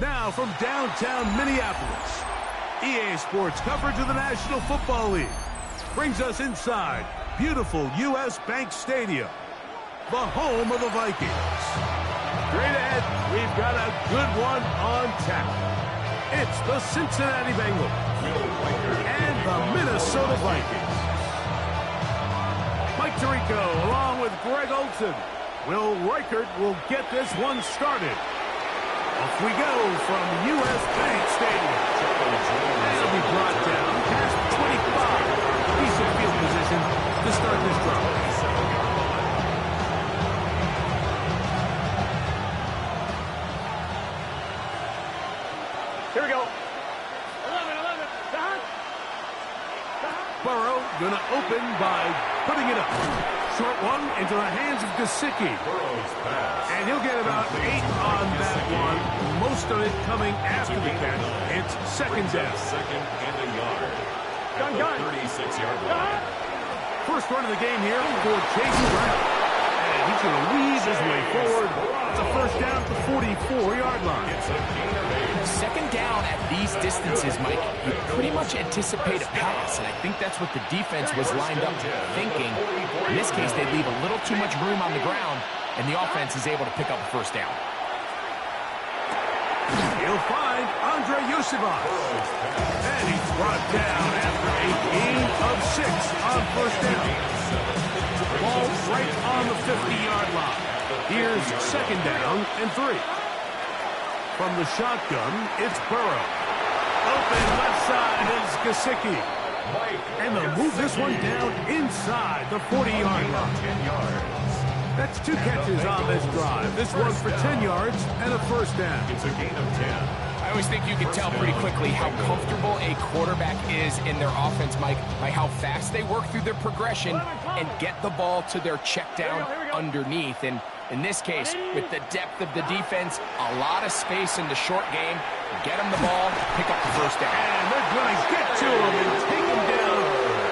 Now from downtown Minneapolis, EA Sports coverage of the National Football League brings us inside beautiful U.S. Bank Stadium, the home of the Vikings. Straight ahead, we've got a good one on tap. It's the Cincinnati Bengals and the Minnesota Vikings. Mike Tirico along with Greg Olson. Will Reichert will get this one started. Off we go from U.S. Bank Stadium. It'll be brought down past 25. Decent field position to start this drive. Here we go. 11. Burrow gonna open by putting it up. Short one into the hands of Gesicki. And he'll get about 8 on that one. Most of it coming after the catch. It's second down. Second and a yard. Gun. 36-yard line. First run of the game here for Chase Brown. And he's going to weave his way forward. It's a first down at the 44-yard line. It's a gain of 8. Second down at these distances, Mike, you pretty much anticipate a pass, and I think that's what the defense was lined up thinking. In this case, they leave a little too much room on the ground, and the offense is able to pick up a first down. He'll find Andre Yosibas. And he's brought down after a gain of 6 on first down. Ball right on the 50-yard line. Here's second down and 3. From the shotgun, it's Burrow. Open left side is Gesicki. And they'll move this one down inside the 40-yard line. 10 yards. That's 2 catches on this drive. This one for 10 yards and a first down. It's a gain of 10. I always think you can tell pretty quickly how comfortable a quarterback is in their offense, Mike, by how fast they work through their progression and get the ball to their check down underneath. And in this case, with the depth of the defense, a lot of space in the short game, get them the ball, pick up the first down. And they're going to get to him and take him down,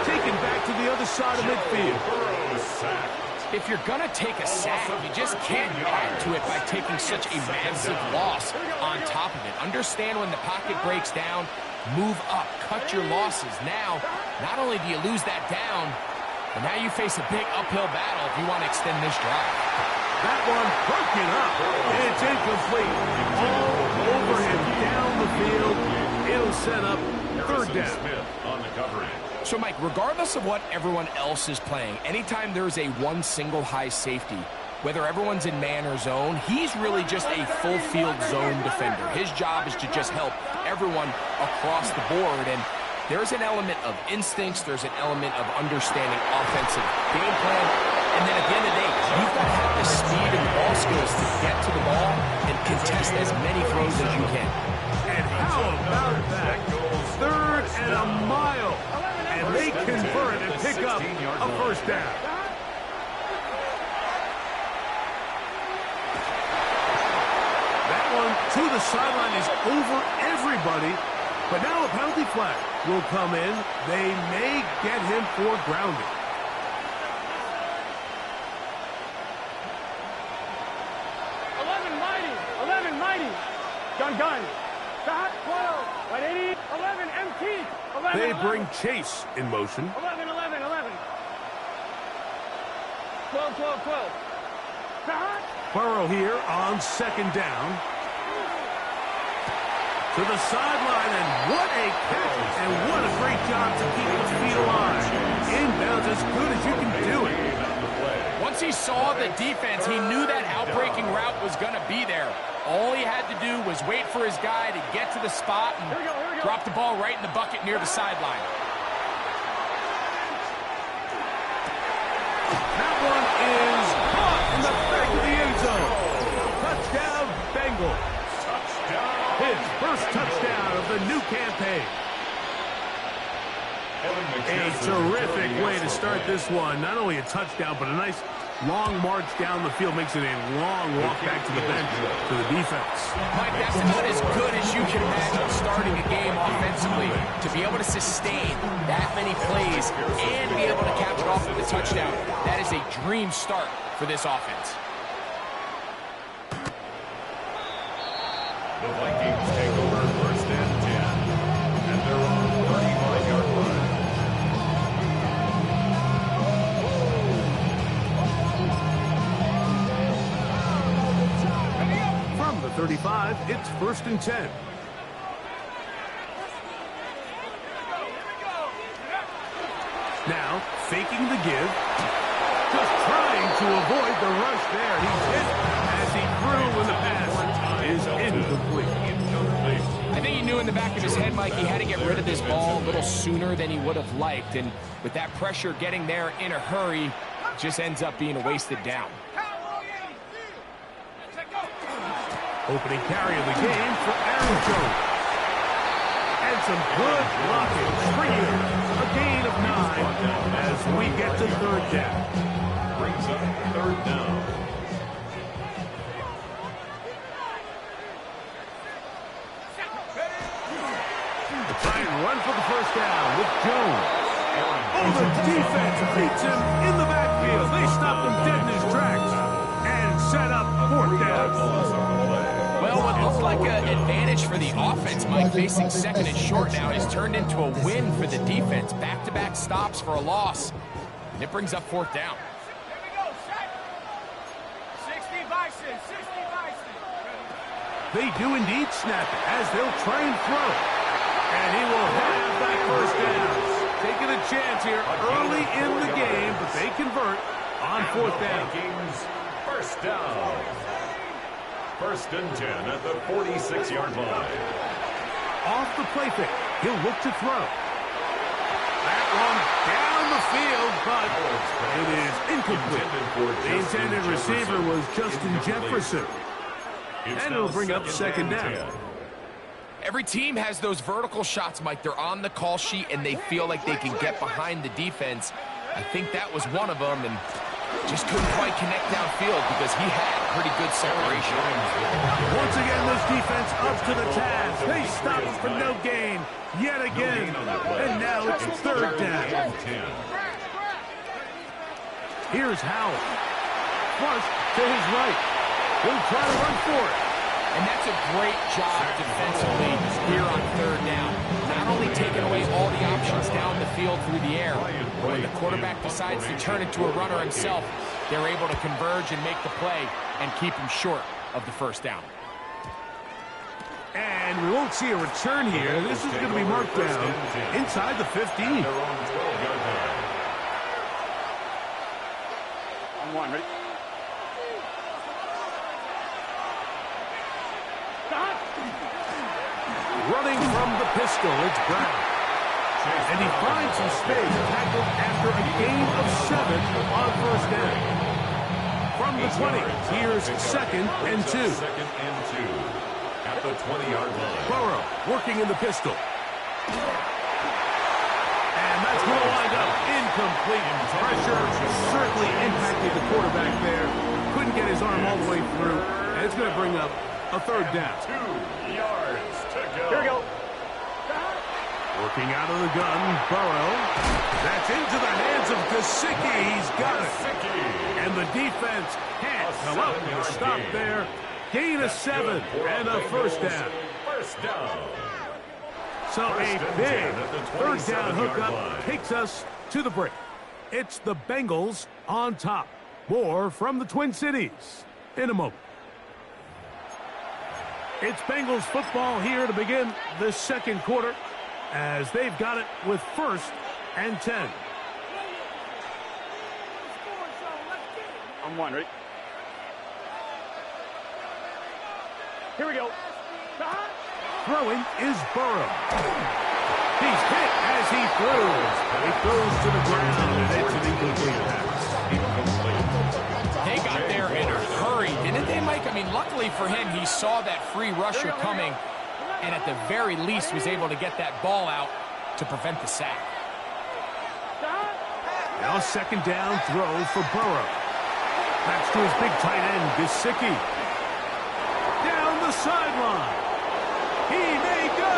take him back to the other side of midfield. If you're going to take a sack, you just can't add to it by taking such a massive loss on top of it. Understand when the pocket breaks down, move up, cut your losses. Now, not only do you lose that down, but now you face a big uphill battle if you want to extend this drive. That one broken up. It's incomplete. All over him down the field. It'll set up third down. Smith on the coverage. So, Mike, regardless of what everyone else is playing, anytime there's a one single high safety, whether everyone's in man or zone, he's really just a full field zone defender. His job is to just help everyone across the board. And there's an element of instincts. There's an element of understanding offensive game plan. And then at the end of the day, you've got to have the speed and the ball skills to get to the ball and contest as many throws as you can. And how about that? Third and a mile. And they convert and pick up a first down. That one to the sideline is over everybody. But now a penalty flag will come in. They may get him for grounding. Gun. Stop. 12. 180. 11. MT. 11. They bring Chase in motion. 11. 12. Stop. Burrow here on second down. To the sideline, and what a catch, and what a great job to keep his feet alive. Inbounds as good as you can do it. Once he saw the defense, he knew that outbreaking route was going to be there. All he had to do was wait for his guy to get to the spot and drop the ball right in the bucket near the sideline. That one is caught in the back of the end zone. Touchdown, Bengals. His first touchdown of the new campaign. A terrific way to start this one. Not only a touchdown, but a nice Long march down the field makes it a long walk back to the bench to the defense. Mike, that's about as good as you can imagine starting a game offensively. To be able to sustain that many plays and be able to cap it off with a touchdown, that is a dream start for this offense. The Vikings take over first and 10. And they're on 35-yard line. From the 35, it's first and 10. Now, faking the give. Just trying to avoid the rush there. He's hit as he threw when the pass is incomplete. I think he knew in the back of his head, Mike, he had to get rid of this ball a little sooner than he would have liked. And with that pressure getting there in a hurry, just ends up being a wasted down. Opening carry of the game for Aaron Jones. And some good blocking. A gain of 9 as we get to third down. Brings up third down. Try and run for the first down with Jones. Oh, the defense beats him in the backfield. They stop him dead in his tracks and set up fourth down. Well, what looked like an advantage for the offense, Mike, facing second and short now, has turned into a win for the defense. Back-to-back stops for a loss. And it brings up fourth down. 60 Bison, 60 Bison. They do indeed snap it as they'll try and throw. And he will have that first down. Taking a chance here early in the game, but they convert on fourth down. Vikings first down. First and 10 at the 46-yard line. Off the play fake, he'll look to throw. That one down the field, but it is incomplete. The intended receiver was Justin Jefferson. And it'll bring up second down. Every team has those vertical shots, Mike. They're on the call sheet, and they feel like they can get behind the defense. I think that was one of them, and just couldn't quite connect downfield because he had pretty good separation. Once again, this defense up to the task. They stop him for no gain yet again. And now it's third down. Here's Howell. Flush to his right. He'll try to run for it. And that's a great job defensively here on third down. Not only taking away all the options down the field through the air, but when the quarterback decides to turn into a runner himself, they're able to converge and make the play and keep him short of the first down. And we won't see a return here. This is going to be marked down inside the 15. They're on 12-yard line. On one, ready? Running from the pistol, it's Brown. And he finds some space, tackled after a gain of 7 on first down. From the 20, here's second and 2. Second and 2 at the 20-yard line. Burrow working in the pistol. And that's going to wind up incomplete. Pressure certainly impacted the quarterback there. Couldn't get his arm all the way through. And it's going to bring up a third down. 2 yards to go. Here we go. Working out of the gun, Burrow. That's into the hands of Gesicki. He's got it. And the defense can't come up with a stop there. Gain of 7 and a first down. First down. So a big third down hookup takes us to the break. It's the Bengals on top. More from the Twin Cities in a moment. It's Bengals football here to begin the second quarter as they've got it with first and 10. On one, ready? Here we go. Throwing is Burrow. He's hit as he throws. It goes to the ground, and it's an incomplete pass. They got there in a hurry, didn't they, Mike? I mean, luckily for him, he saw that free rusher coming, and at the very least was able to get that ball out to prevent the sack. Now second down throw for Burrow. That's to his big tight end, Gesicki. Down the sideline. He may go.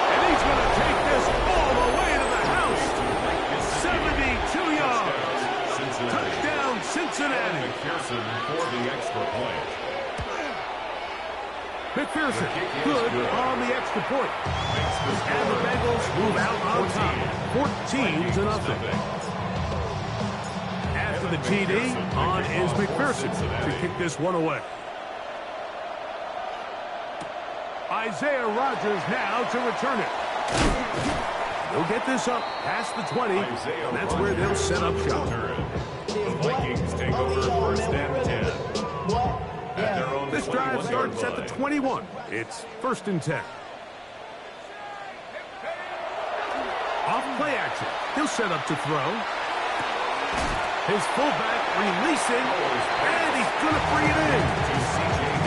And he's going to take this all the way to the house. 72 yards. Touchdown, Cincinnati. McPherson for the extra point. McPherson, good on the extra point. And the Bengals move out on top, 14-0. After the TD, on is McPherson to kick this one away. Isaiah Rodgers now to return it. They'll get this up past the 20, and that's where they'll set up shop. The Vikings take over first and 10. This drive starts at the 21. It's first and 10. Off play action. He'll set up to throw. His fullback releasing, and he's going to free it in.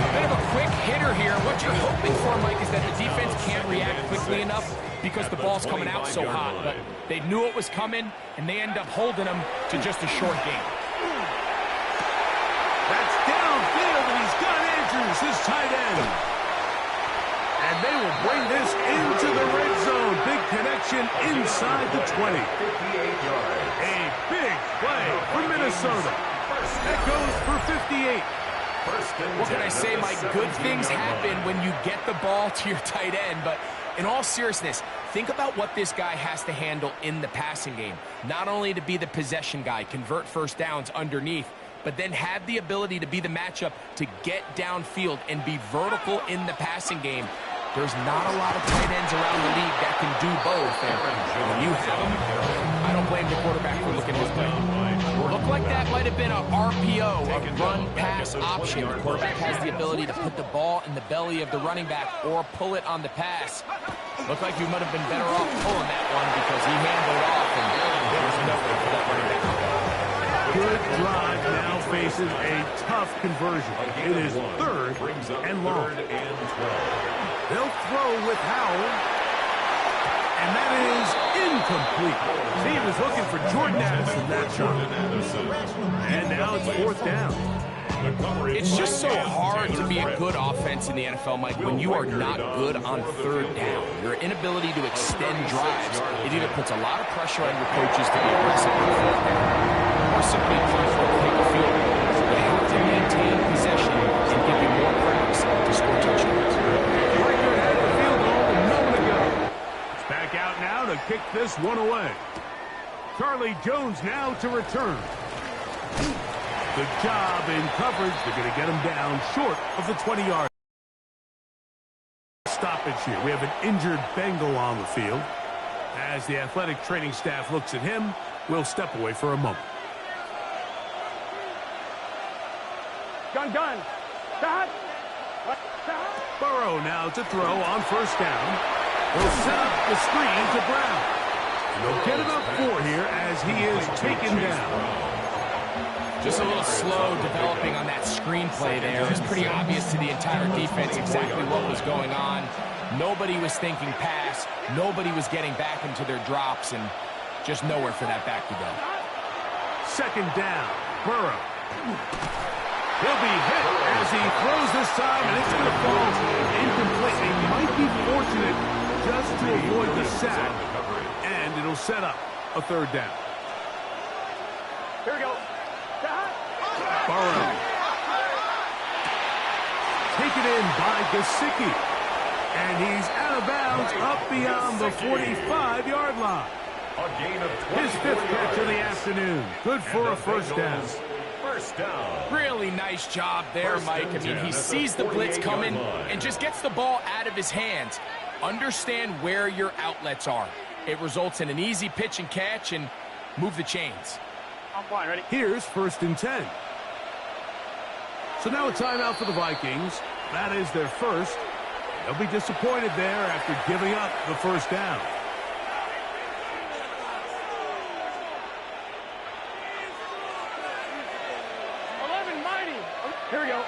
A bit of a quick hitter here. What you're hoping for, Mike, is that the defense can't react quickly enough because the ball's coming out so hot. But they knew it was coming, and they end up holding him to just a short game. That's downfield, and he's got Andrews, his tight end. And they will bring this into the red zone. Big connection inside the 20. 58 yards. A big play for Minnesota. That goes for 58. What can I say, Mike? Good things happen when you get the ball to your tight end, but in all seriousness, think about what this guy has to handle in the passing game. Not only to be the possession guy, convert first downs underneath, but then have the ability to be the matchup to get downfield and be vertical in the passing game. There's not a lot of tight ends around the league that can do both, and when you have them, I don't blame the quarterback for looking his way. Looked like that might have been a RPO, a run-pass option. The quarterback has the ability to put the ball in the belly of the running back or pull it on the pass. Looked like you might have been better off pulling that one because he handled off, and there was no way for that running back to go. Good drive now faces a tough conversion. It is third and long. They'll throw with Howell. And that is incomplete. He was looking for Jordan Addison that shot. And now it's fourth down. It's just so hard to be a good offense in the NFL, Mike, when you are not good on third down. Your inability to extend drives, it either puts a lot of pressure on your coaches to be aggressive on fourth down, or simply puts for a quick field goal. You have to maintain possession and give you more cracks to score touchdowns. Breaker had the field goal a moment ago. It's back out now to kick this one away. Charlie Jones now to return. Good job in coverage. They're going to get him down short of the 20-yard stoppage here. We have an injured Bengal on the field. As the athletic training staff looks at him, we'll step away for a moment. Gun. Stop. Burrow now to throw on first down. He'll set up the screen to Brown. And they'll get it up 4 here as he is taken down. Just a little slow developing on that screenplay there. It was pretty obvious to the entire defense exactly what was going on. Nobody was thinking pass. Nobody was getting back into their drops, and just nowhere for that back to go. Second down, Burrow. He'll be hit as he throws this time, and it's going to fall incomplete. He might be fortunate just to avoid the sack, and it'll set up a third down. Here we go. Burrow. Taken in by Gesicki. And he's out of bounds up beyond the 45-yard line. His 5th catch of the afternoon. Good for a first down. First down. Really nice job there, Mike. I mean, he sees the blitz coming and just gets the ball out of his hands. Understand where your outlets are. It results in an easy pitch and catch and move the chains. I'm fine, ready? Here's first and 10. So now a timeout for the Vikings. That is their first. They'll be disappointed there after giving up the first down. Here we go.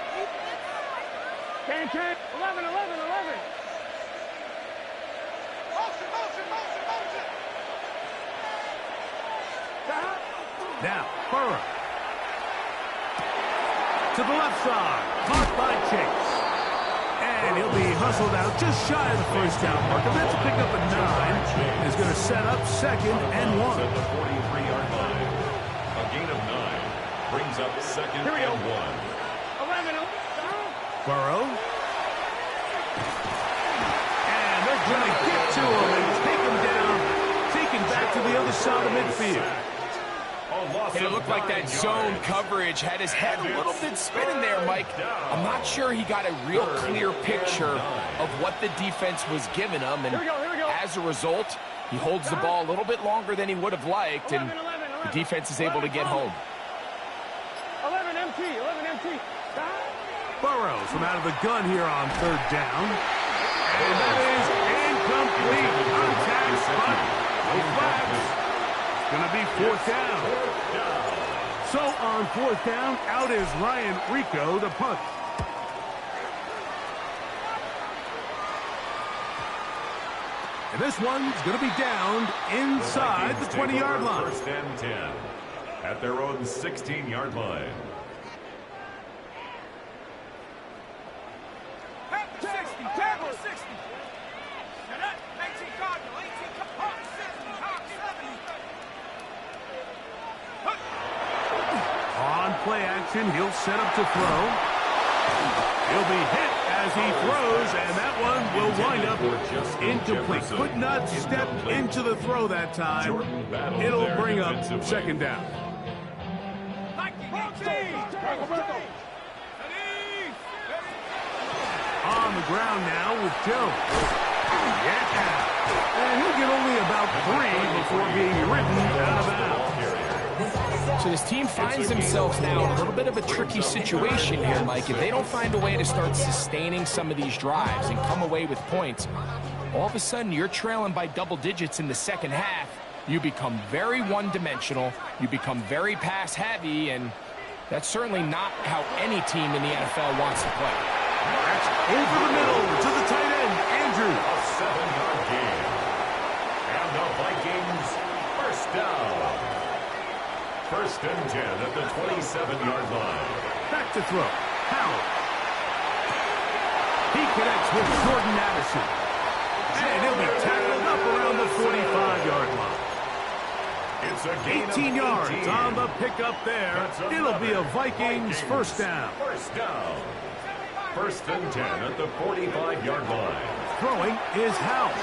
10, 11. Now, Burrow. To the left side. Caught by Chase. And he'll be hustled out just shy of the first down mark. And that's a pickup at 9. Is going to set up 2nd and 1. At the 43-yard line. A gain of 9 brings up 2nd and 1. 11. Burrow. And they're going to get to him and take him down. Taken back to the other side of midfield. And it looked like that zone coverage had his head a little bit spinning there, Mike. I'm not sure he got a real clear picture of what the defense was giving him. And as a result, he holds the ball a little bit longer than he would have liked, and the defense is able to get home. 11 MT. 11 MT. Burrows from out of the gun here on 3rd down. And that is incomplete. Contact, but no flags. Going to be 4th down. So on 4th down, out is Ryan Rico, the punt. And this one's going to be downed inside the 20-yard line. 1st and 10 at their own 16-yard line. 60. Tackle 60. 18 Cardinal. 18 On play action, he'll set up to throw. He'll be hit as he throws, and that one will wind up incomplete. Could not step into the throw that time. It'll bring up 2nd down. On the ground now with Jones. Yeah. And he'll get only about 3 before being ridden out of bounds. So this team finds themselves now in a little bit of a tricky situation here, Mike. If they don't find a way to start sustaining some of these drives and come away with points, all of a sudden you're trailing by double digits in the 2nd half. You become very one-dimensional. You become very pass-heavy, and that's certainly not how any team in the NFL wants to play. That's over the middle to the tight end, Andrew. A 7-yard gain. And the Vikings 1st down. 1st and 10 at the 27-yard line. Back to throw. Howard. He connects with Jordan Addison. And he'll be tackled up around the 45-yard line. It's a gain 18 yards 18. on the pickup there. It'll be a Vikings 1st down. 1st down. 1st and 10 at the 45-yard line. Throwing is Howard.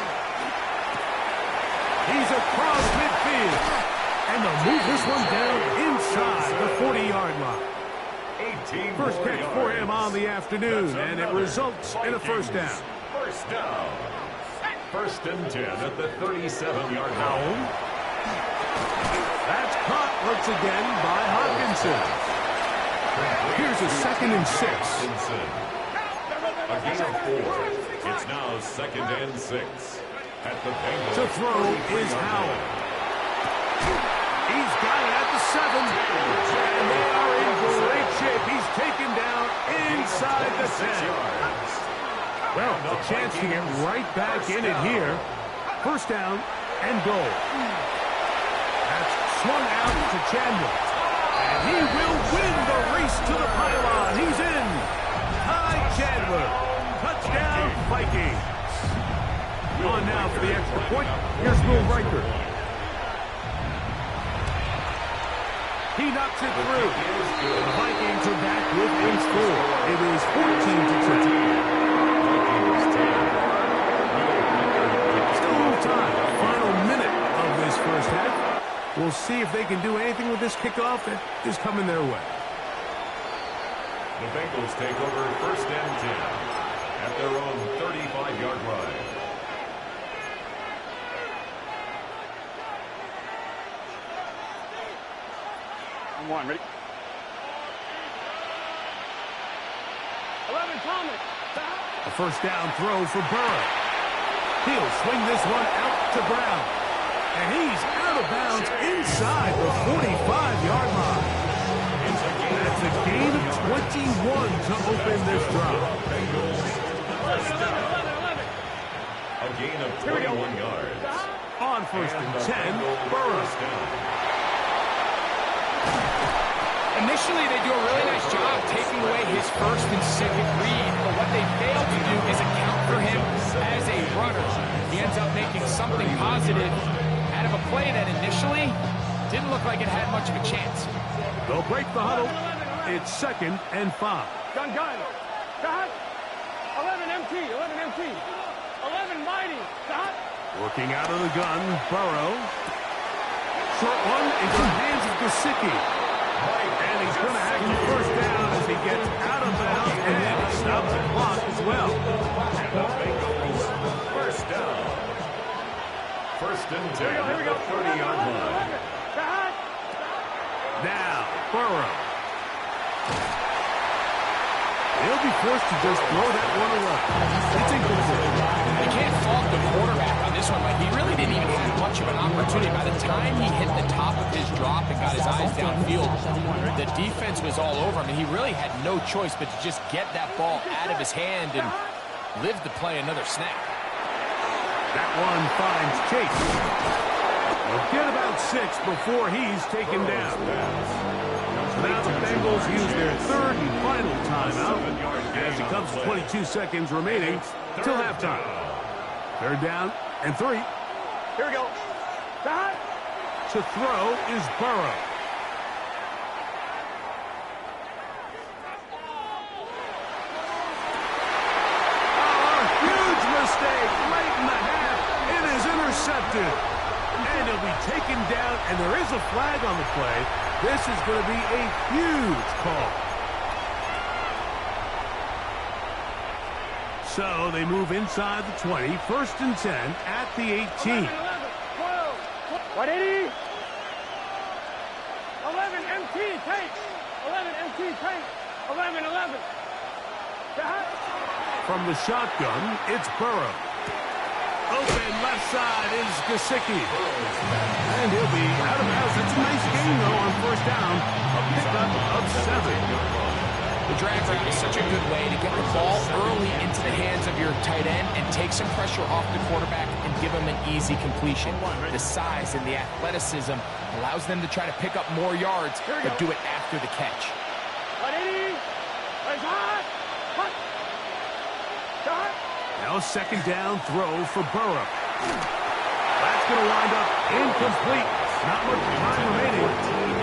He's across midfield. And they'll move this one down inside the 40-yard line. 18 First catch yards. for him on the afternoon, and it results in a 1st down. 1st down. 1st and 10 at the 37-yard line. That's caught once again by Hopkinson. Here's a 2nd and 6. A gain of 4. It's now 2nd and 6 at the Bengals. To throw is Howard. He's got it at the 7. And they are in great shape. He's taken down inside the 10. Well, a chance to get right back in it here. 1st down and goal. That's swung out to Chandler. And he will win the race to the pylon. He's in. Ty Chandler. Touchdown, Vikings. On now for the extra point. Here's Will Riker. He knocks it through. The Vikings are back with a score. It is 14-10. Still a little time. Final minute of this 1st half. We'll see if they can do anything with this kickoff that is coming their way. The Bengals take over 1st and 10 at their own 35-yard line. One, ready? 11 Thomas. A 1st down throw for Burrow. He'll swing this one out to Brown. And he's out of bounds inside the 45-yard line. That's a gain of 21 to open this drive. A gain of 21 yards. On 1st and 10, Burrow. Initially, they do a really nice job taking away his first and second read, but what they fail to do is account for him as a runner. He ends up making something positive out of a play that initially didn't look like it had much of a chance. They'll break the huddle. It's 2nd and 5. Gun. Cut. 11 MT. 11 MT. 11 mighty. Cut. Working out of the gun, Burrow. Short one into the hands of Gesicki. And he's going to have the first down as he gets out of bounds and then he stops the clock as well. And the Bengals first down. 1st and 10 at the 30-yard line. Cut. Now, Burrow. He'll be forced to just throw that one away. It's incomplete. You can't fault the quarterback on this one, but he really didn't even have much of an opportunity. By the time he hit the top of his drop and got his eyes downfield, the defense was all over him, and he really had no choice but to just get that ball out of his hand and live to play another snap. That one finds Chase. He'll get about 6 before he's taken down. So now the Bengals use their 3rd and final timeout as it comes to 22 seconds remaining till halftime. 3rd down and 3. Here we go. Cut. To throw is Burrow. Oh, a huge mistake late in the half. It is intercepted. And he'll be taken down, and there is a flag on the play. This is going to be a huge call. So they move inside the 20, 1st and 10 at the 18. 11, 12, 180. 11 MT tank. 11 MT tank. 11. Cut. From the shotgun, it's Burrow. Open left side is Gesicki. And he'll be out of bounds. It's a nice game, though, on 1st down. A pickup of 7. The drag route is such a good way to get the ball early into the hands of your tight end and take some pressure off the quarterback and give him an easy completion. The size and the athleticism allows them to try to pick up more yards, but do it after the catch. 180. It's hot. Cut. Cut. Now a 2nd down throw for Burrow. That's going to wind up incomplete. Not much time remaining.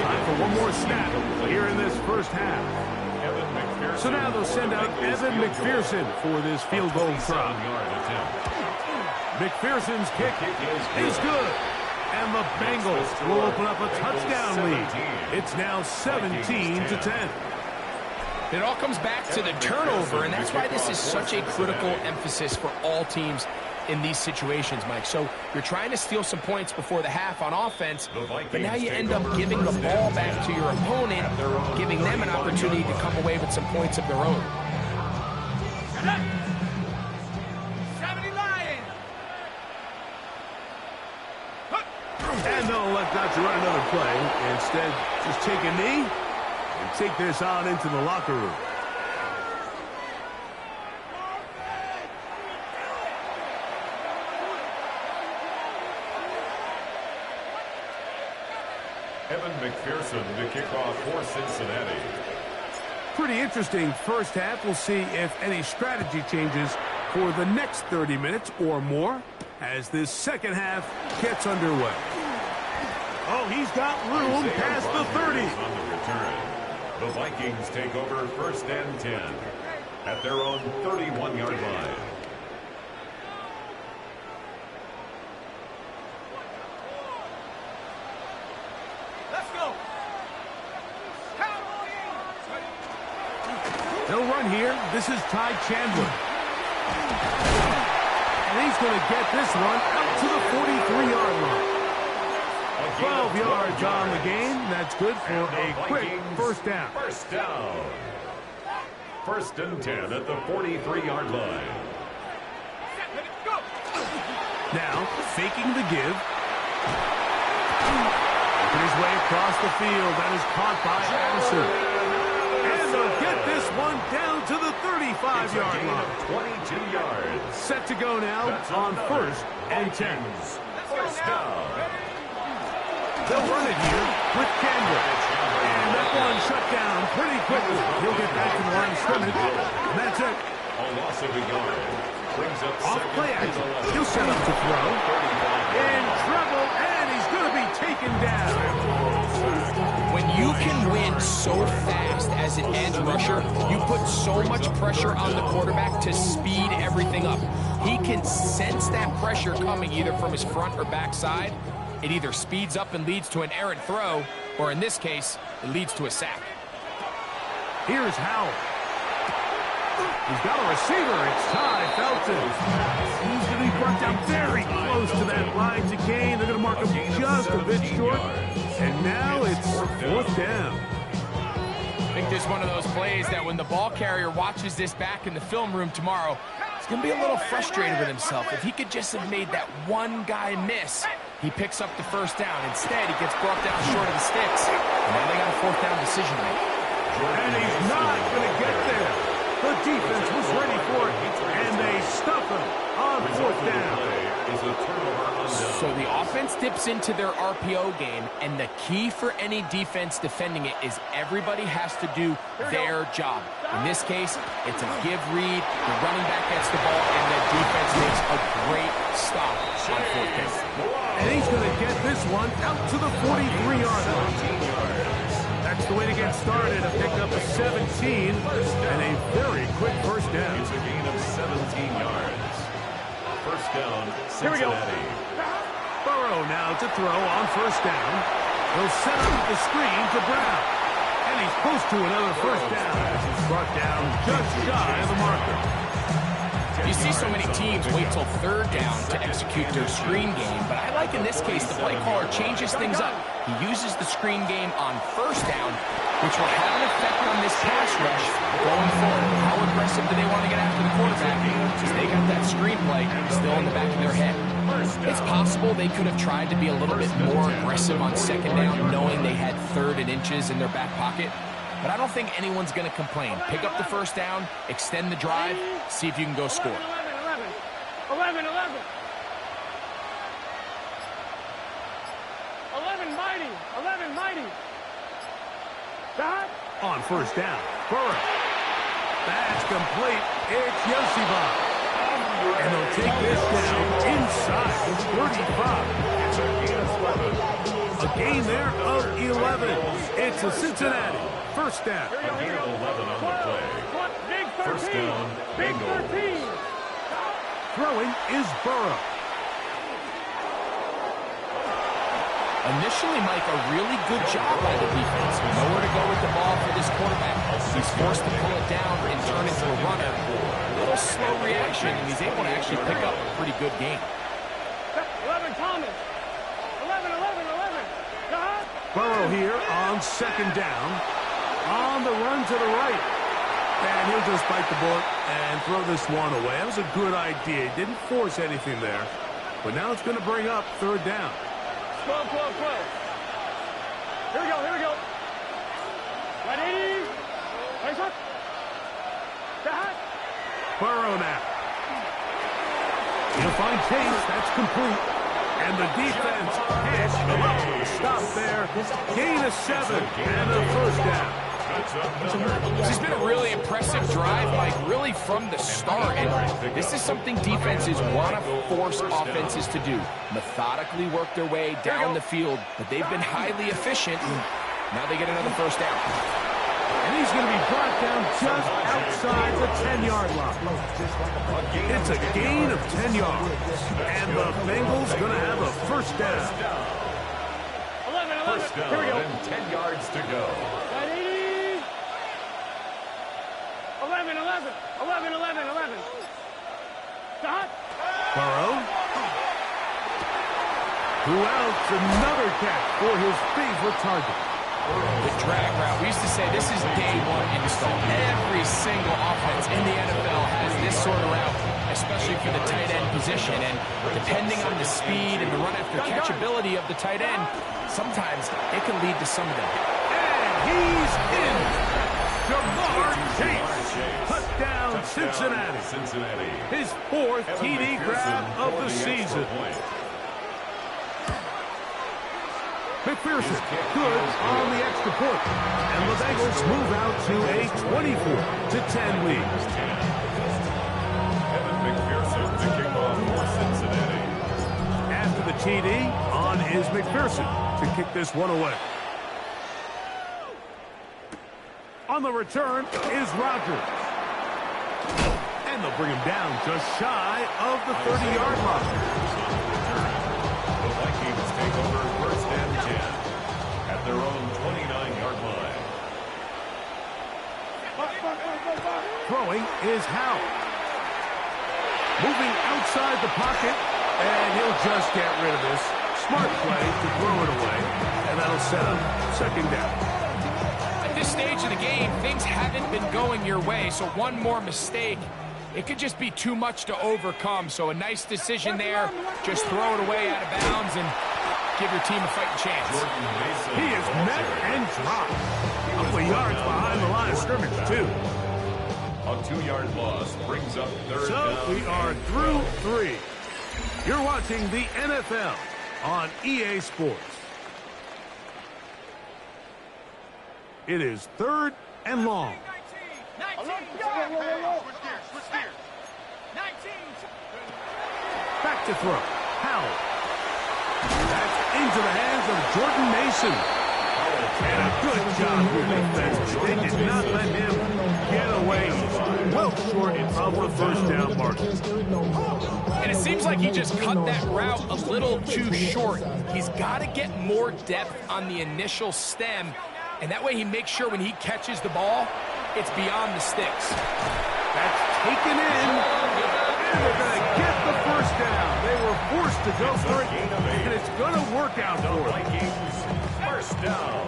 Time for one more snap here in this 1st half. So now they'll send out Evan McPherson for this field goal try. McPherson's kick is good. And the Bengals will open up a touchdown lead. It's now 17-10. It all comes back to the turnover, and that's why this is such a critical emphasis for all teams in these situations, Mike. So you're trying to steal some points before the half on offense, but now you end up giving the ball back to your opponent, giving them an opportunity to come away with some points of their own. 70 Lions. And they'll let Dodger run another play. Instead, just take a knee and take this on into the locker room. Evan McPherson to kick off for Cincinnati. Pretty interesting 1st half. We'll see if any strategy changes for the next 30 minutes or more as this 2nd half gets underway. Oh, he's got room past the 30. On the return, the Vikings take over 1st and 10 at their own 31-yard line. They'll run here. This is Ty Chandler. And he's going to get this one out to the 43-yard line. 12 yards on the game. That's good for a quick 1st down. 1st down. 1st and 10 at the 43-yard line. Now, faking the give. Working his way across the field. That is caught by Addison. And they'll get this one down to the 35-yard line. 22 yards. Set to go now on 1st and 10. 1st down. They'll run it here with Campbell. And that one shut down pretty quickly. He'll get back to the line of scrimmage. And that's it. A loss of a yard. Brings up Off second play and action. 11. He'll set up to throw. In trouble, and he's going to be taken down. When you can win so fast as an edge rusher, you put so much pressure on the quarterback to speed everything up. He can sense that pressure coming either from his front or back side. It either speeds up and leads to an errant throw, or in this case, it leads to a sack. Here's Howell. He's got a receiver. It's Ty Felton. He's going to be brought down very close to that line to gain. They're going to mark him just a bit short. And now it's fourth down. I think this is one of those plays that when the ball carrier watches this back in the film room tomorrow, he's going to be a little frustrated with himself. If he could just have made that one guy miss, he picks up the first down. Instead, he gets brought down short of the sticks. And now they got a fourth down decision to make. And he's not going to get there. The defense was ready for it, and they stuff him on fourth down. So the offense dips into their RPO game, and the key for any defense defending it is everybody has to do their job. In this case, it's a give read, the running back gets the ball, and the defense makes a great stop on fourth down. And he's going to get this one out to the 43-yard line. That's the way to get started. A pickup of 17 and a very quick first down. It's a gain of 17 yards. First down, Cincinnati. Burrow now to throw on first down. He'll set up the screen to Brown. And he's close to another first down. He's brought down just shy of the marker. You see so many teams wait till third down to execute their screen game, but I like in this case the play caller changes things up. He uses the screen game on first down, which will have an effect on this pass rush going forward. How aggressive do they want to get after the quarterback? Because they got that screen play still in the back of their head. It's possible they could have tried to be a little bit more aggressive on second down, knowing they had third and inches in their back pocket. But I don't think anyone's going to complain. Pick up the first down, extend the drive, see if you can go score. 11, 11. 11 mighty. 11 mighty. Dot. On first down, Burrow. That's complete. It's Yosibah. And they'll take this down inside the 35. It's a gain of 11. A gain there of 11. It's a Cincinnati first down. A gain of 11 on the play. Big 13. First down, Big Bengals. 13. Throwing is Burrow. Initially, Mike, a really good job by the defense. Nowhere to go with the ball for this quarterback. He's forced to pull it down and turn into a runner. A little slow reaction, and he's able to actually pick up a pretty good game. 11 Thomas. 11, 11, 11. Dot. Burrow here on second down. On the run to the right. And he'll just bite the bullet and throw this one away. That was a good idea. He didn't force anything there. But now it's going to bring up third down. 12, 12, 12. Here we go, here we go. Ready? Nice up. Dot. Burrow now. He'll find Chase. That's complete. And the defense can't come up with a stop there. Gain of 7 and a first down. This has been a really impressive drive, Mike, really from the start. And this is something defenses want to force offenses to do. Methodically work their way down the field, but they've been highly efficient. Now they get another first down. And he's going to be brought down just outside the 10-yard line. It's a gain of 10 yards. And the Bengals going to have a first down. 11, 11. First down, Here we go. and 10 yards to go. 11, 11. 11, 11, 11. Dot. Burrow. Who else? Another catch for his favorite target. The drag route. We used to say this is day one install. Every single offense in the NFL has this sort of route, especially for the tight end position. And depending on the speed and the run after catchability of the tight end, sometimes it can lead to some of them. And he's in. Jamar Chase. Touchdown, Cincinnati. His fourth TD grab of the season. McPherson, good on the extra point. And the Bengals move out to a 24-10 lead. Evan McPherson to kick off for Cincinnati. After the TD, on is McPherson to kick this one away. On the return is Rodgers. And they'll bring him down just shy of the 30-yard line. The Vikings take over first and 10 at their own 29-yard line. Throwing is Howe. Moving outside the pocket, and he'll just get rid of this. Smart play to throw it away, and that'll set up second down. At this stage of the game, things haven't been going your way, so one more mistake, it could just be too much to overcome. So a nice decision there. Just throw it away out of bounds and give your team a fighting chance. He is met and dropped. A couple of yards behind the line of scrimmage, too. A 2-yard loss brings up third down. So we are through 3. You're watching the NFL on EA Sports. It is 3rd and long. 19. Switch gears. 19. Back to throw. Howell. That's into the hands of Jordan Mason. And a good job here defensively. They did not let him get away. Well short of the first down mark. And it seems like he just cut that route a little too short. He's got to get more depth on the initial stem, and that way he makes sure when he catches the ball, it's beyond the sticks. That's taken in, and they're going to get the first down. They were forced to go for it, and it's going to work out for them. Vikings first down.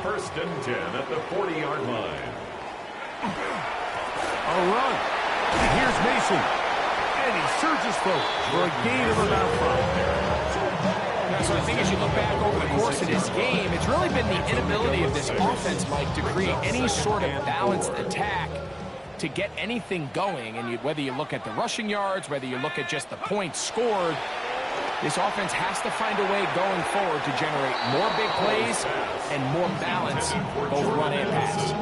First and 10 at the 40-yard line. A run. And here's Mason. And he surges forward for a gain of about 5. So I think as you look back over the course of this game, it's really been the inability of this offense, Mike, to create any sort of balanced attack to get anything going. And whether you look at the rushing yards, whether you look at just the points scored, this offense has to find a way going forward to generate more big plays and more balance, both run and pass.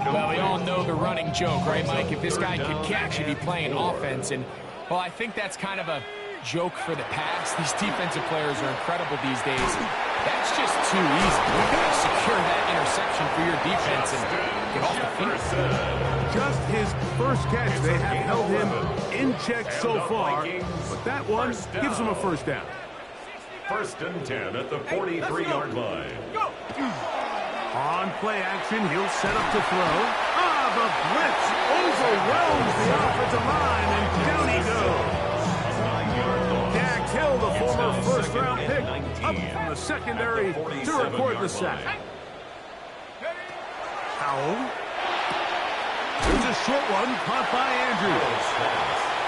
Well, we all know the running joke, right, Mike? If this guy could catch, he'd be playing offense. And, well, I think that's kind of a joke for the past. These defensive players are incredible these days. That's just too easy. You got to secure that interception for your defense and get off the field. Just his first catch. They have held him in check so far, but that one gives him a first down. First and 10 at the 43-yard line. On play action, he'll set up to throw. The blitz overwhelms the offensive line, and down he goes. Dax Hill, the former first-round pick, up from the secondary to record the sack. Howell. There's a short one caught by Andrews.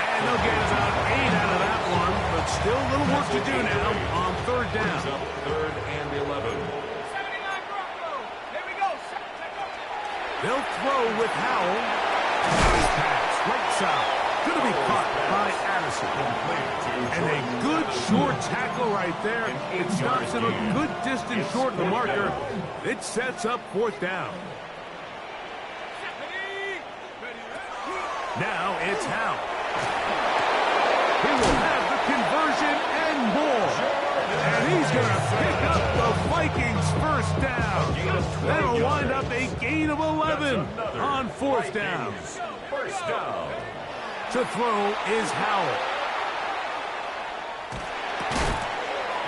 And they'll get about 8 out of that one, but still a little work to do now on third down. Third and 11. They'll throw with Howell. Nice pass, right side. Going to be caught by Addison. And a good short tackle right there. It stops him a good distance short of the marker. It sets up fourth down. Now it's Howell. He will have the conversion and more. And he's going to pick up the Vikings first down. That'll wind up a gain of 11 on fourth down. First down. To throw is Howell.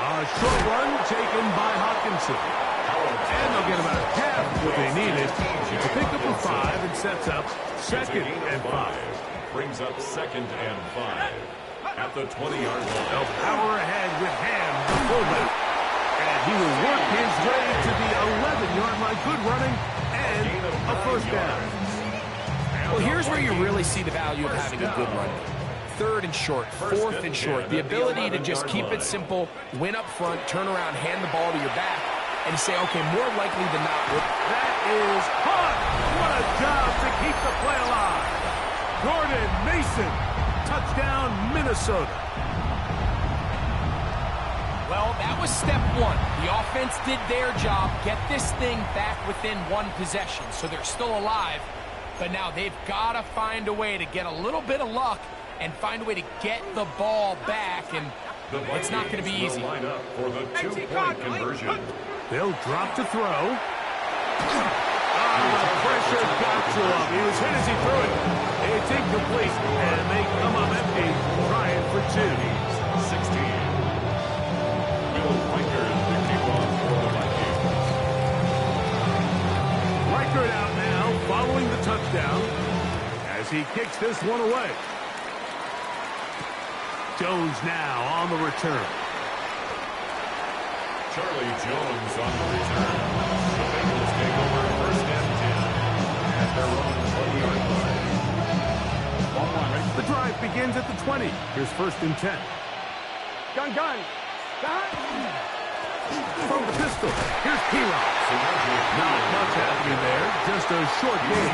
A short run taken by Hawkinson. And they'll get about half what they needed to pick up a 5 and sets up second and 5. Brings up second and 5 at the 20-yard line. They'll power ahead with Ham, the fullback. And he will work his way to the 11-yard line. Good running and a first down. Well, here's where you really see the value of having a good run. Third and short, fourth and short. The ability to just keep it simple, win up front, turn around, hand the ball to your back, and say, okay, more likely than not. That is hot. What a job to keep the play alive. Jordan Mason, touchdown, Minnesota. Well, that was step one. The offense did their job, get this thing back within one possession, so they're still alive. But now they've got to find a way to get a little bit of luck and find a way to get the ball back, and it's not going to be easy. Line up for the two-point conversion. They'll drop to throw. The pressure got to him. He was hit as he threw it. It's incomplete, and they come up empty, trying for two. 16. Will Reichert the kickoff for the Vikings. Reichert out now, following the touchdown, as he kicks this one away. Jones now on the return. Charlie Jones on the return. The Bengals take over first and 10 at their own 20-yard line. The drive begins at the 20. Here's first and 10. Gun. Gun. From the pistol, here's P-Rock. Not much happening there, just a short game.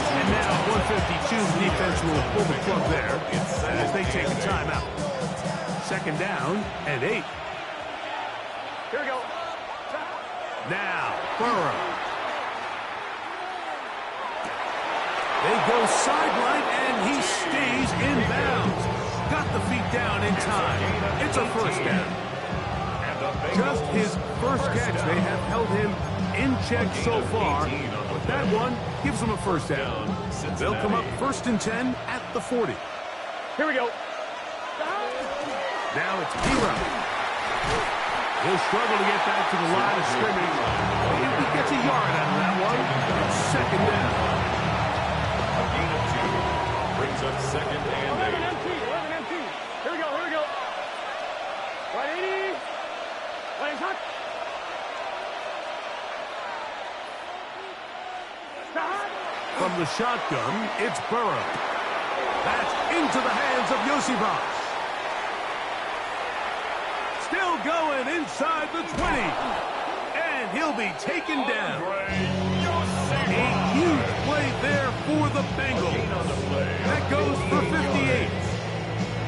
And now 152, the defense will pull the plug there as they take a timeout. Second down and 8. Here we go. Now, Burrow. They go sideline, and he stays in bounds. Got the feet down in time. It's a first down. Just his first catch. They have held him in check so far. But that one gives them a first down. They'll come up first and 10 at the 40. Here we go. Now it's P-Rock. He'll struggle to get back to the line of scrimmage. If he gets a yard out of that one, it's second down. A gain of 2 brings up second and 8. 11 empty. Here we go. Right 80. Right shot. From the shotgun, it's Burrow. That's into the hands of Yosivas. Still going inside the 20. And he'll be taken down. A huge play there for the Bengals. That goes for 58.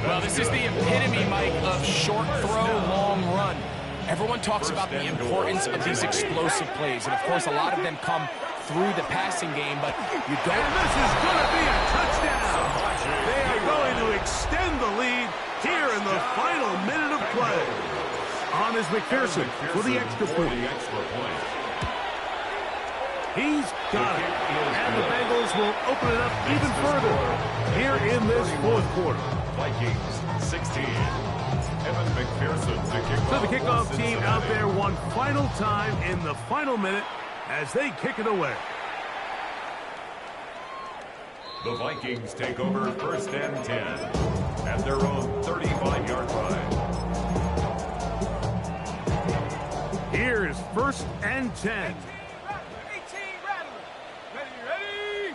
Well, this is the epitome, Mike, of short throw, long run. Everyone talks about the importance of these explosive plays, and of course a lot of them come through the passing game, but you don't... And this is going to be a touchdown. They are going to extend the lead here in the final minute of play. On is McPherson for the extra point. He's got it. And the Bengals will open it up even further here in this fourth quarter. Vikings 16. Evan McPherson to kick off. So the kickoff team out there one final time in the final minute as they kick it away. The Vikings take over first and 10 at their own 35-yard line. Here's first and 10. 18 Rattler. Ready.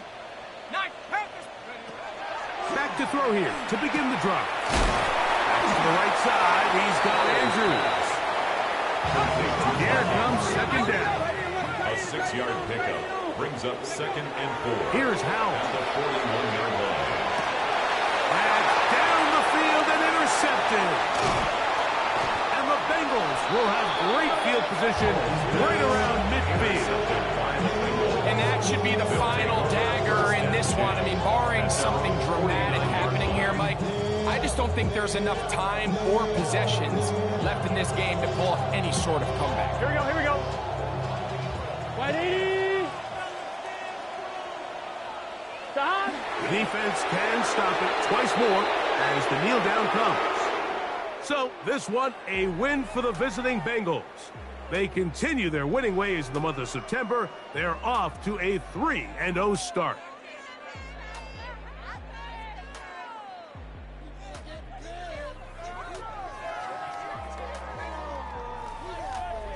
9 Panthers. Ready. Back to throw here to begin the drive. Back to the right side. He's got Andrews. Here comes second down. A 6-yard pickup brings up second and 4. Here's Howell. At the 41-yard line. That's down the field and intercepted. And the Bengals will have great field position right around midfield. And that should be the final dagger in this one. I mean, barring something dramatic happening here, Mike, I just don't think there's enough time or possessions left in this game to pull off any sort of comeback. Here we go. Right 80. The defense can stop it twice more as the kneel down comes. So this one, a win for the visiting Bengals. They continue their winning ways in the month of September. They're off to a 3-0 start.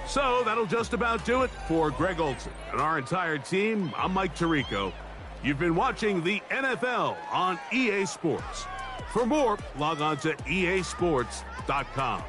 So that'll just about do it for Greg Olson and our entire team. I'm Mike Tirico. You've been watching the NFL on EA Sports. For more, log on to easports.com.